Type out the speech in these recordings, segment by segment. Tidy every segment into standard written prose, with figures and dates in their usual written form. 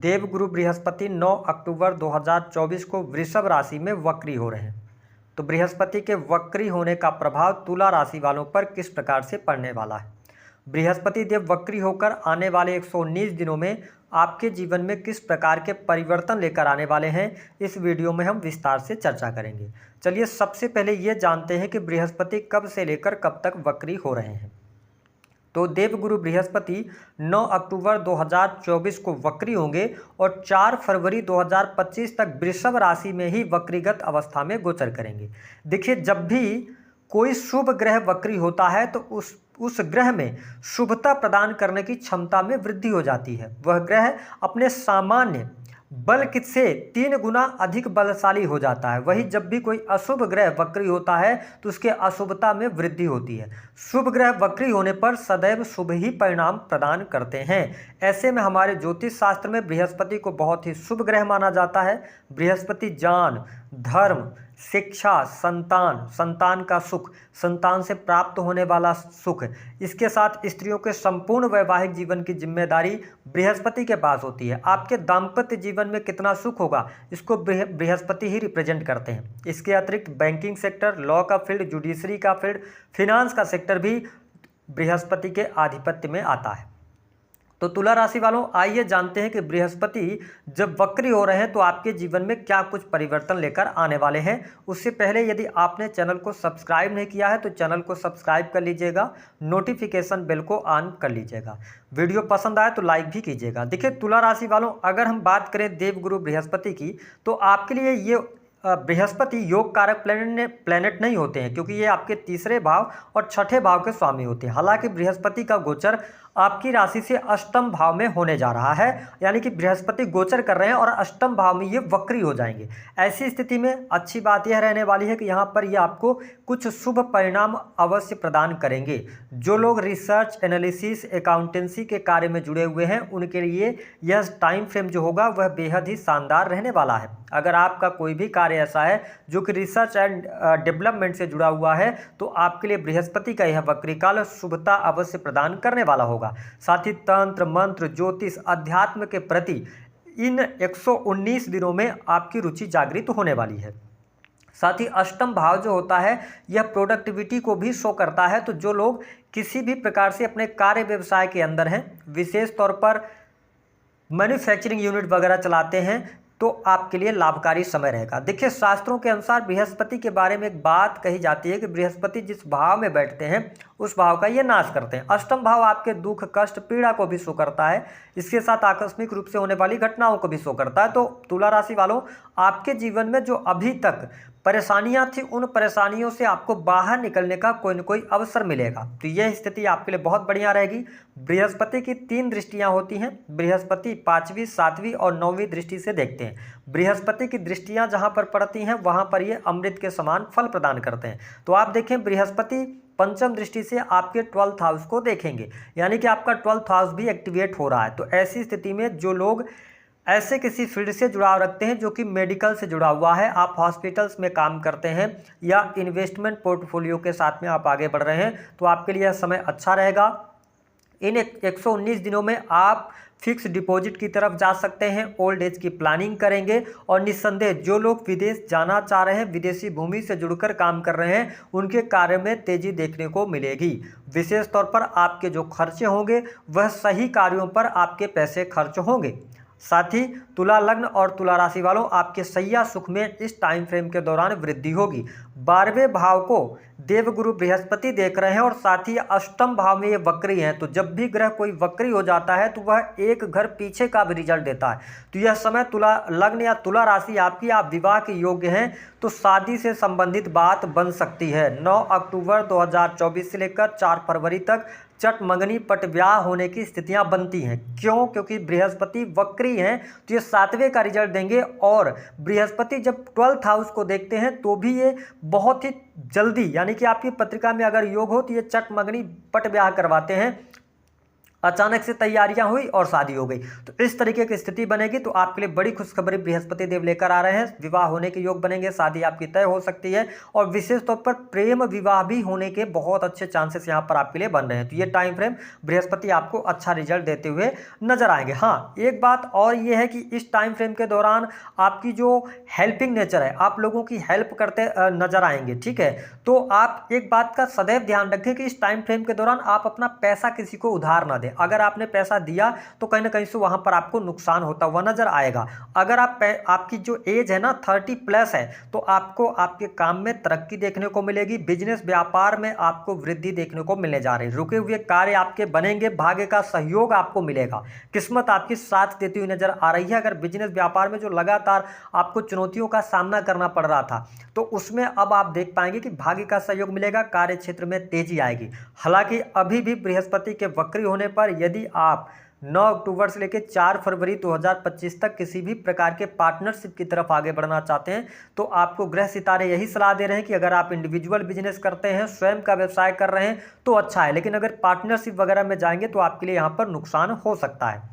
देवगुरु बृहस्पति 9 अक्टूबर 2024 को वृषभ राशि में वक्री हो रहे हैं। तो बृहस्पति के वक्री होने का प्रभाव तुला राशि वालों पर किस प्रकार से पड़ने वाला है। बृहस्पति देव वक्री होकर आने वाले 119 दिनों में आपके जीवन में किस प्रकार के परिवर्तन लेकर आने वाले हैं, इस वीडियो में हम विस्तार से चर्चा करेंगे। चलिए सबसे पहले ये जानते हैं कि बृहस्पति कब से लेकर कब तक वक्री हो रहे हैं। तो देवगुरु बृहस्पति 9 अक्टूबर 2024 को वक्री होंगे और 4 फरवरी 2025 तक वृषभ राशि में ही वक्रीगत अवस्था में गोचर करेंगे। देखिए, जब भी कोई शुभ ग्रह वक्री होता है तो उस ग्रह में शुभता प्रदान करने की क्षमता में वृद्धि हो जाती है। वह ग्रह अपने सामान्य बल से 3 गुना अधिक बलशाली हो जाता है। वही जब भी कोई अशुभ ग्रह वक्री होता है तो उसके अशुभता में वृद्धि होती है। शुभ ग्रह वक्री होने पर सदैव शुभ ही परिणाम प्रदान करते हैं। ऐसे में हमारे ज्योतिष शास्त्र में बृहस्पति को बहुत ही शुभ ग्रह माना जाता है। बृहस्पति ज्ञान, धर्म, शिक्षा, संतान का सुख, संतान से प्राप्त होने वाला सुख, इसके साथ स्त्रियों के संपूर्ण वैवाहिक जीवन की जिम्मेदारी बृहस्पति के पास होती है। आपके दाम्पत्य जीवन में कितना सुख होगा, इसको बृहस्पति ही रिप्रेजेंट करते हैं। इसके अतिरिक्त बैंकिंग सेक्टर, लॉ का फील्ड, जुडिशरी का फील्ड, फिनांस का सेक्टर भी बृहस्पति के आधिपत्य में आता है। तो तुला राशि वालों, आइए जानते हैं कि बृहस्पति जब वक्री हो रहे हैं तो आपके जीवन में क्या कुछ परिवर्तन लेकर आने वाले हैं। उससे पहले यदि आपने चैनल को सब्सक्राइब नहीं किया है तो चैनल को सब्सक्राइब कर लीजिएगा, नोटिफिकेशन बेल को ऑन कर लीजिएगा। वीडियो पसंद आए तो लाइक भी कीजिएगा। देखिए तुला राशि वालों, अगर हम बात करें देवगुरु बृहस्पति की तो आपके लिए ये बृहस्पति योग कारक प्लेनेट नहीं होते हैं, क्योंकि ये आपके तीसरे भाव और छठे भाव के स्वामी होते हैं। हालांकि बृहस्पति का गोचर आपकी राशि से अष्टम भाव में होने जा रहा है, यानी कि बृहस्पति गोचर कर रहे हैं और अष्टम भाव में ये वक्री हो जाएंगे। ऐसी स्थिति में अच्छी बात यह रहने वाली है कि यहाँ पर ये आपको कुछ शुभ परिणाम अवश्य प्रदान करेंगे। जो लोग रिसर्च, एनालिसिस, अकाउंटेंसी के कार्य में जुड़े हुए हैं उनके लिए यह टाइम फ्रेम जो होगा वह बेहद ही शानदार रहने वाला है। अगर आपका कोई भी कार्य ऐसा है जो कि रिसर्च एंड डेवलपमेंट से जुड़ा हुआ है तो आपके लिए बृहस्पति का यह वक्री काल शुभता अवश्य प्रदान करने वाला होगा। साथ ही तंत्र, मंत्र, ज्योतिष, अध्यात्म के प्रति इन 119 दिनों में आपकी रुचि जागृत होने वाली है। साथ ही अष्टम भाव जो होता है यह प्रोडक्टिविटी को भी शो करता है। तो जो लोग किसी भी प्रकार से अपने कार्य व्यवसाय के अंदर हैं, विशेष तौर पर मैन्युफैक्चरिंग यूनिट वगैरह चलाते हैं, तो आपके लिए लाभकारी समय रहेगा। देखिए, शास्त्रों के अनुसार बृहस्पति के बारे में एक बात कही जाती है कि बृहस्पति जिस भाव में बैठते हैं उस भाव का ये नाश करते हैं। अष्टम भाव आपके दुख, कष्ट, पीड़ा को भी शो करता है। इसके साथ आकस्मिक रूप से होने वाली घटनाओं को भी शो करता है। तो तुला राशि वालों, आपके जीवन में जो अभी तक परेशानियां थी उन परेशानियों से आपको बाहर निकलने का कोई न कोई अवसर मिलेगा। तो यह स्थिति आपके लिए बहुत बढ़िया रहेगी। बृहस्पति की 3 दृष्टियां होती हैं। बृहस्पति 5वीं, 7वीं और 9वीं दृष्टि से देखते हैं। बृहस्पति की दृष्टियां जहां पर पड़ती हैं वहां पर ये अमृत के समान फल प्रदान करते हैं। तो आप देखें, बृहस्पति पंचम दृष्टि से आपके 12th हाउस को देखेंगे, यानी कि आपका 12th हाउस भी एक्टिवेट हो रहा है। तो ऐसी स्थिति में जो लोग ऐसे किसी फील्ड से जुड़ाव रखते हैं जो कि मेडिकल से जुड़ा हुआ है, आप हॉस्पिटल्स में काम करते हैं या इन्वेस्टमेंट पोर्टफोलियो के साथ में आप आगे बढ़ रहे हैं, तो आपके लिए यह समय अच्छा रहेगा। इन 119 दिनों में आप फिक्स डिपॉजिट की तरफ जा सकते हैं, ओल्ड एज की प्लानिंग करेंगे और निस्संदेह जो लोग विदेश जाना चाह रहे हैं, विदेशी भूमि से जुड़कर काम कर रहे हैं, उनके कार्य में तेजी देखने को मिलेगी। विशेष तौर पर आपके जो खर्चे होंगे वह सही कार्यों पर आपके पैसे खर्च होंगे। साथ ही तुला लग्न और तुला राशि वालों, आपके सैया सुख में इस टाइम फ्रेम के दौरान वृद्धि होगी। 12वें भाव को देवगुरु बृहस्पति देख रहे हैं और साथ ही अष्टम भाव में ये वक्री हैं। तो जब भी ग्रह कोई वक्री हो जाता है तो वह एक घर पीछे का भी रिजल्ट देता है। तो यह समय तुला लग्न या तुला राशि आपकी, आप विवाह के योग्य हैं तो शादी से संबंधित बात बन सकती है। 9 अक्टूबर 2024 से लेकर 4 फरवरी तक चट मंगनी पट ब्याह होने की स्थितियां बनती हैं। क्यों? क्योंकि बृहस्पति वक्री हैं तो ये 7वें का रिजल्ट देंगे। और बृहस्पति जब 12th हाउस को देखते हैं तो भी ये बहुत ही जल्दी, यानी कि आपकी पत्रिका में अगर योग हो तो ये चट मंगनी पट ब्याह करवाते हैं। अचानक से तैयारियां हुई और शादी हो गई। तो इस तरीके की स्थिति बनेगी। तो आपके लिए बड़ी खुशखबरी बृहस्पति देव लेकर आ रहे हैं। विवाह होने के योग बनेंगे, शादी आपकी तय हो सकती है और विशेष तौर पर प्रेम विवाह भी होने के बहुत अच्छे चांसेस यहां पर आपके लिए बन रहे हैं। तो ये टाइम फ्रेम बृहस्पति आपको अच्छा रिजल्ट देते हुए नजर आएंगे। हाँ, एक बात और ये है कि इस टाइम फ्रेम के दौरान आपकी जो हेल्पिंग नेचर है, आप लोगों की हेल्प करते नजर आएंगे। ठीक है, तो आप एक बात का सदैव ध्यान रखें कि इस टाइम फ्रेम के दौरान आप अपना पैसा किसी को उधार ना दें। अगर आपने पैसा दिया तो कहीं ना कहीं से वहां पर आपको नुकसान होता हुआ नजर आएगा। अगर आपकी जो एज है ना 30+ है, तो आपको आपके काम में तरक्की देखने को मिलेगी। बिजनेस व्यापार में आपको वृद्धि देखने को मिलने जा रही है। रुके हुए कार्य आपके बनेंगे, भाग्य का सहयोग आपको मिलेगा, किस्मत आपकी साथ देती हुई नजर आ रही है। अगर बिजनेस व्यापार में जो लगातार आपको चुनौतियों का सामना करना पड़ रहा था, तो उसमें अब आप देख पाएंगे कि भाग्य का सहयोग मिलेगा, कार्य क्षेत्र में तेजी आएगी। हालांकि अभी भी बृहस्पति के वक्री होने पर यदि आप 9 अक्टूबर से लेकर 4 फरवरी 2025 तक किसी भी प्रकार के पार्टनरशिप की तरफ आगे बढ़ना चाहते हैं, तो आपको ग्रह सितारे यही सलाह दे रहे हैं कि अगर आप इंडिविजुअल बिजनेस करते हैं, स्वयं का व्यवसाय कर रहे हैं तो अच्छा है, लेकिन अगर पार्टनरशिप वगैरह में जाएंगे तो आपके लिए यहाँ पर नुकसान हो सकता है।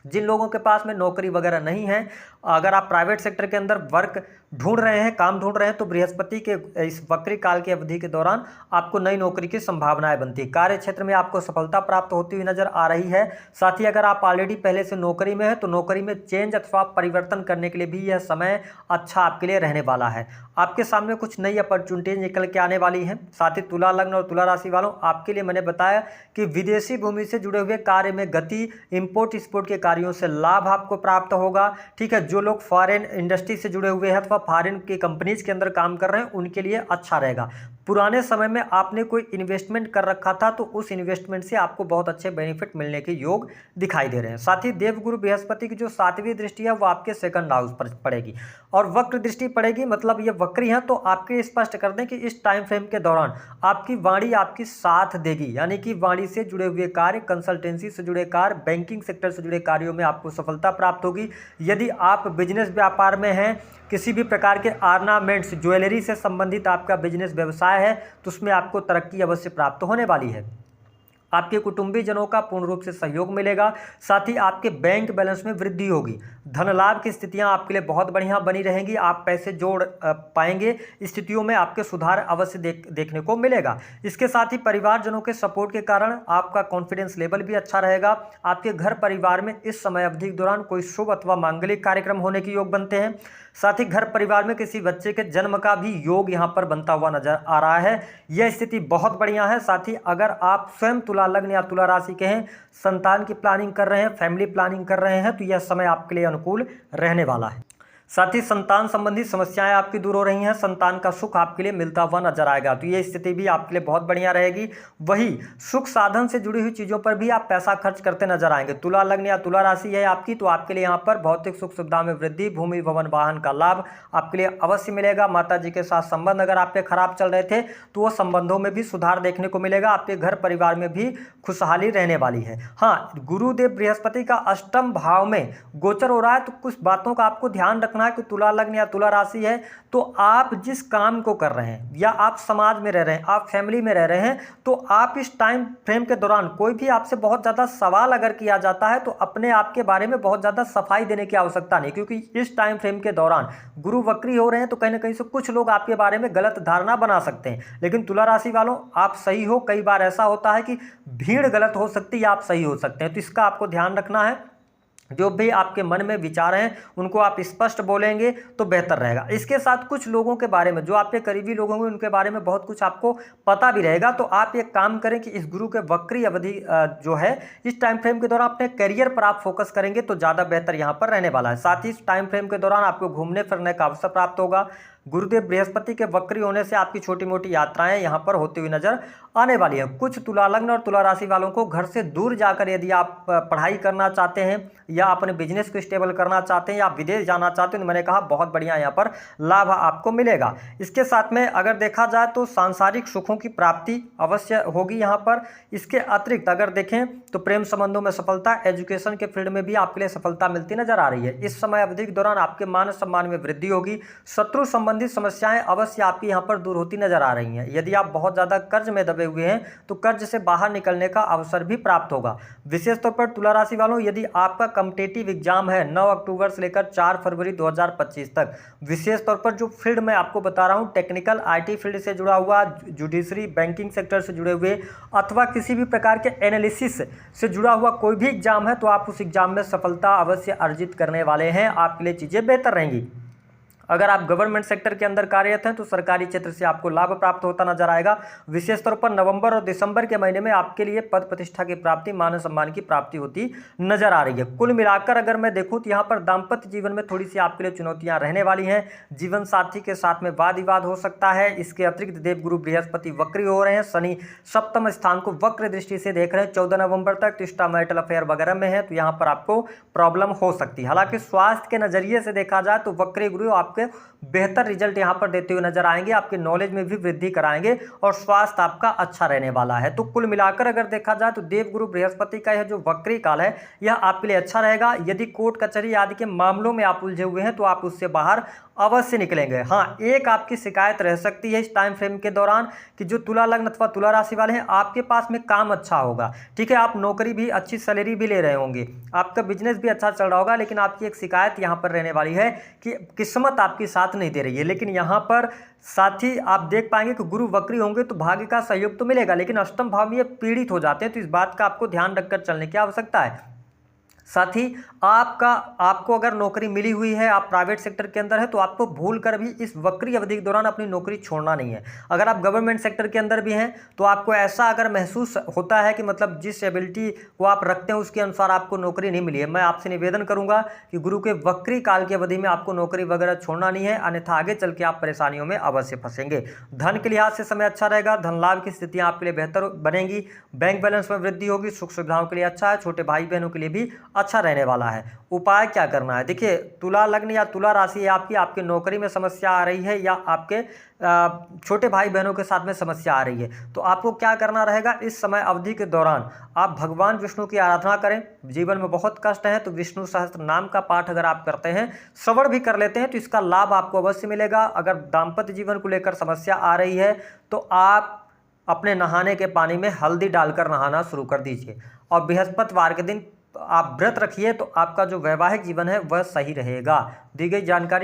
जिन लोगों के पास में नौकरी वगैरह नहीं है, अगर आप प्राइवेट सेक्टर के अंदर वर्क ढूंढ रहे हैं, काम ढूंढ रहे हैं, तो बृहस्पति के इस वक्री काल की अवधि के दौरान आपको नई नौकरी की संभावनाएं बनती है। कार्य क्षेत्र में आपको सफलता प्राप्त होती हुई नजर आ रही है। साथ ही अगर आप ऑलरेडी पहले से नौकरी में है तो नौकरी में चेंज अथवा परिवर्तन करने के लिए भी यह समय अच्छा आपके लिए रहने वाला है। आपके सामने कुछ नई अपॉर्चुनिटीज निकल के आने वाली हैं। साथ ही तुला लग्न और तुला राशि वालों, आपके लिए मैंने बताया कि विदेशी भूमि से जुड़े हुए कार्य में गति, इंपोर्ट एक्सपोर्ट के कार्यों से लाभ आपको प्राप्त होगा। ठीक है, जो लोग फॉरेन इंडस्ट्री से जुड़े हुए हैं अथवा फॉरेन की कंपनीज के अंदर काम कर रहे हैं, उनके लिए अच्छा रहेगा। पुराने समय में आपने कोई इन्वेस्टमेंट कर रखा था तो उस इन्वेस्टमेंट से आपको बहुत अच्छे बेनिफिट मिलने के योग दिखाई दे रहे हैं। साथ ही देवगुरु बृहस्पति की जो 7वीं दृष्टि है वो आपके सेकंड हाउस पर पड़ेगी और वक्र दृष्टि पड़ेगी, मतलब ये वक्री है। तो आपके स्पष्ट कर दें कि इस टाइम फ्रेम के दौरान आपकी वाणी आपकी साथ देगी, यानी कि वाणी से जुड़े हुए कार्य, कंसल्टेंसी से जुड़े कार्य, बैंकिंग सेक्टर से जुड़े कार्यों में आपको सफलता प्राप्त होगी। यदि आप बिजनेस व्यापार में हैं, किसी भी प्रकार के ऑर्नामेंट्स, ज्वेलरी से संबंधित आपका बिजनेस व्यवसाय है, तो उसमें आपको तरक्की अवश्य प्राप्त होने वाली है। आपके कुटुंबीजनों का पूर्ण रूप से सहयोग मिलेगा। साथ ही आपके बैंक बैलेंस में वृद्धि होगी। धन लाभ की स्थितियां आपके लिए बहुत बढ़िया बनी रहेंगी। आप पैसे जोड़ पाएंगे, स्थितियों में आपके सुधार अवश्य देखने को मिलेगा। इसके साथ ही परिवारजनों के सपोर्ट के कारण आपका कॉन्फिडेंस लेवल भी अच्छा रहेगा। आपके घर परिवार में इस समय अवधि के दौरान कोई शुभ अथवा मांगलिक कार्यक्रम होने के योग बनते हैं। साथ ही घर परिवार में किसी बच्चे के जन्म का भी योग यहाँ पर बनता हुआ नजर आ रहा है। यह स्थिति बहुत बढ़िया है। साथ ही अगर आप स्वयं तुला लग्न या तुला राशि के हैं, संतान की प्लानिंग कर रहे हैं, फैमिली प्लानिंग कर रहे हैं, तो यह समय आपके लिए अनुकूल रहने वाला है। साथ ही संतान संबंधी समस्याएं आपकी दूर हो रही हैं, संतान का सुख आपके लिए मिलता हुआ नजर आएगा, तो ये स्थिति भी आपके लिए बहुत बढ़िया रहेगी। वही सुख साधन से जुड़ी हुई चीज़ों पर भी आप पैसा खर्च करते नजर आएंगे। तुला लग्न या तुला राशि है आपकी, तो आपके लिए यहाँ पर भौतिक सुख सुविधा में वृद्धि, भूमि भवन वाहन का लाभ आपके लिए अवश्य मिलेगा। माता जी के साथ संबंध अगर आपके खराब चल रहे थे तो वो संबंधों में भी सुधार देखने को मिलेगा। आपके घर परिवार में भी खुशहाली रहने वाली है। हाँ, गुरुदेव बृहस्पति का अष्टम भाव में गोचर हो रहा है, तो कुछ बातों का आपको ध्यान रखना है कि तुला लग्न या तुला राशि है तो आप जिस काम को कर रहे हैं या आप समाज में रह रहे हैं, आप फैमिली में रह रहे हैं, तो आप इस टाइम फ्रेम के दौरान कोई भी आपसे बहुत ज़्यादा सवाल अगर किया जाता है तो अपने आप के बारे में बहुत ज़्यादा सफाई देने की आवश्यकता नहीं, क्योंकि इस टाइम फ्रेम के दौरान गुरु वक्री हो रहे हैं तो कहीं ना कहीं से कुछ लोग आपके बारे में गलत धारणा बना सकते हैं। लेकिन तुला राशि वालों, आप सही हो। कई बार ऐसा होता है कि भीड़ गलत हो सकती है, आप सही हो सकते हैं, तो इसका आपको ध्यान रखना है। जो भी आपके मन में विचार हैं उनको आप स्पष्ट बोलेंगे तो बेहतर रहेगा। इसके साथ कुछ लोगों के बारे में, जो आपके करीबी लोग होंगे, उनके बारे में बहुत कुछ आपको पता भी रहेगा। तो आप एक काम करें कि इस गुरु के वक्री अवधि जो है, इस टाइम फ्रेम के दौरान अपने करियर पर आप फोकस करेंगे तो ज़्यादा बेहतर यहाँ पर रहने वाला है। साथ ही इस टाइम फ्रेम के दौरान आपको घूमने फिरने का अवसर प्राप्त होगा। गुरुदेव बृहस्पति के वक्री होने से आपकी छोटी मोटी यात्राएं यहाँ पर होती हुई नजर आने वाली है। कुछ तुला लग्न और तुला राशि वालों को घर से दूर जाकर यदि आप पढ़ाई करना चाहते हैं या अपने बिजनेस को स्टेबल करना चाहते हैं या विदेश जाना चाहते हैं, तो मैंने कहा बहुत बढ़िया यहाँ पर लाभ आपको मिलेगा। इसके साथ में अगर देखा जाए तो सांसारिक सुखों की प्राप्ति अवश्य होगी यहाँ पर। इसके अतिरिक्त अगर देखें तो प्रेम संबंधों में सफलता, एजुकेशन के फील्ड में भी आपके लिए सफलता मिलती नजर आ रही है। इस समय अवधि के दौरान आपके मान सम्मान में वृद्धि होगी। शत्रु संबंधित समस्याएं अवश्य आपकी यहाँ पर दूर होती नजर आ रही हैं। यदि आप बहुत ज़्यादा कर्ज में दबे हुए हैं तो कर्ज से बाहर निकलने का अवसर भी प्राप्त होगा। विशेष तौर पर तुला राशि वालों, यदि आपका कॉम्पिटिटिव एग्जाम है 9 अक्टूबर से लेकर 4 फरवरी 2025 तक, विशेष तौर पर जो फील्ड मैं आपको बता रहा हूँ, टेक्निकल IT फील्ड से जुड़ा हुआ, जुडिशरी बैंकिंग सेक्टर से जुड़े हुए अथवा किसी भी प्रकार के एनालिसिस से जुड़ा हुआ कोई भी एग्जाम है, तो आप उस एग्जाम में सफलता अवश्य अर्जित करने वाले हैं। आपके लिए चीज़ें बेहतर रहेंगी। अगर आप गवर्नमेंट सेक्टर के अंदर कार्यरत हैं तो सरकारी क्षेत्र से आपको लाभ प्राप्त होता नजर आएगा। विशेष तौर पर नवंबर और दिसंबर के महीने में आपके लिए पद प्रतिष्ठा की प्राप्ति, मान सम्मान की प्राप्ति होती नजर आ रही है। कुल मिलाकर अगर मैं देखूं तो यहाँ पर दाम्पत्य जीवन में थोड़ी सी आपके लिए चुनौतियां रहने वाली हैं। जीवन साथी के साथ में वाद विवाद हो सकता है। इसके अतिरिक्त देवगुरु बृहस्पति वक्री हो रहे हैं। शनि सप्तम स्थान को वक्र दृष्टि से देख रहे हैं 14 नवंबर तक। तो एक्स्ट्रामैरिटल अफेयर वगैरह में है तो यहाँ पर आपको प्रॉब्लम हो सकती है। हालांकि स्वास्थ्य के नजरिए से देखा जाए तो वक्री गुरु आपके बेहतर रिजल्ट यहां पर देते हुए नजर आएंगे। आपके नॉलेज में भी वृद्धि कराएंगे और स्वास्थ्य आपका अच्छा रहने वाला है। तो कुल मिलाकर अगर देखा जाए तो देवगुरु बृहस्पति का यह जो वक्री काल है यह आपके लिए अच्छा रहेगा। यदि कोर्ट कचहरी आदि के मामलों में आप उलझे हुए हैं तो आप उससे बाहर अवश्य निकलेंगे। हाँ, एक आपकी शिकायत रह सकती है इस टाइम फ्रेम के दौरान कि जो तुला लग्न अथवा तुला राशि वाले हैं, आपके पास में काम अच्छा होगा, ठीक है, आप नौकरी भी, अच्छी सैलरी भी ले रहे होंगे, आपका बिजनेस भी अच्छा चल रहा होगा, लेकिन आपकी एक शिकायत यहाँ पर रहने वाली है कि किस्मत आपकी साथ नहीं दे रही है। लेकिन यहाँ पर साथ ही आप देख पाएंगे कि गुरु वक्री होंगे तो भाग्य का सहयोग तो मिलेगा, लेकिन अष्टम भाव में ये पीड़ित हो जाते हैं। तो इस बात का आपको ध्यान रखकर चलने की आवश्यकता है। साथ ही आपको अगर नौकरी मिली हुई है, आप प्राइवेट सेक्टर के अंदर है, तो आपको भूल कर भी इस वक्री अवधि के दौरान अपनी नौकरी छोड़ना नहीं है। अगर आप गवर्नमेंट सेक्टर के अंदर भी हैं तो आपको ऐसा अगर महसूस होता है कि मतलब जिस एबिलिटी को आप रखते हैं उसके अनुसार आपको नौकरी नहीं मिली है, मैं आपसे निवेदन करूंगा कि गुरु के वक्री काल की अवधि में आपको नौकरी वगैरह छोड़ना नहीं है, अन्यथा आगे चल के आप परेशानियों में अवश्य फंसेंगे। धन के लिहाज से समय अच्छा रहेगा, धन लाभ की स्थितियां आपके लिए बेहतर बनेंगी, बैंक बैलेंस में वृद्धि होगी, सुख सुविधाओं के लिए अच्छा है, छोटे भाई बहनों के लिए भी अच्छा रहने वाला है। उपाय क्या करना है? देखिए, तुला लग्न या तुला राशि है आपकी नौकरी में समस्या आ रही है या आपके छोटे भाई बहनों के साथ में समस्या आ रही है, तो आपको क्या करना रहेगा? इस समय अवधि के दौरान आप भगवान विष्णु की आराधना करें। जीवन में बहुत कष्ट है तो विष्णु सहस्त्र नाम का पाठ अगर आप करते हैं, श्रवण भी कर लेते हैं, तो इसका लाभ आपको अवश्य मिलेगा। अगर दाम्पत्य जीवन को लेकर समस्या आ रही है तो आप अपने नहाने के पानी में हल्दी डालकर नहाना शुरू कर दीजिए और बृहस्पतिवार के दिन आप व्रत रखिए, तो आपका जो वैवाहिक जीवन है वह सही रहेगा। दी गई जानकारी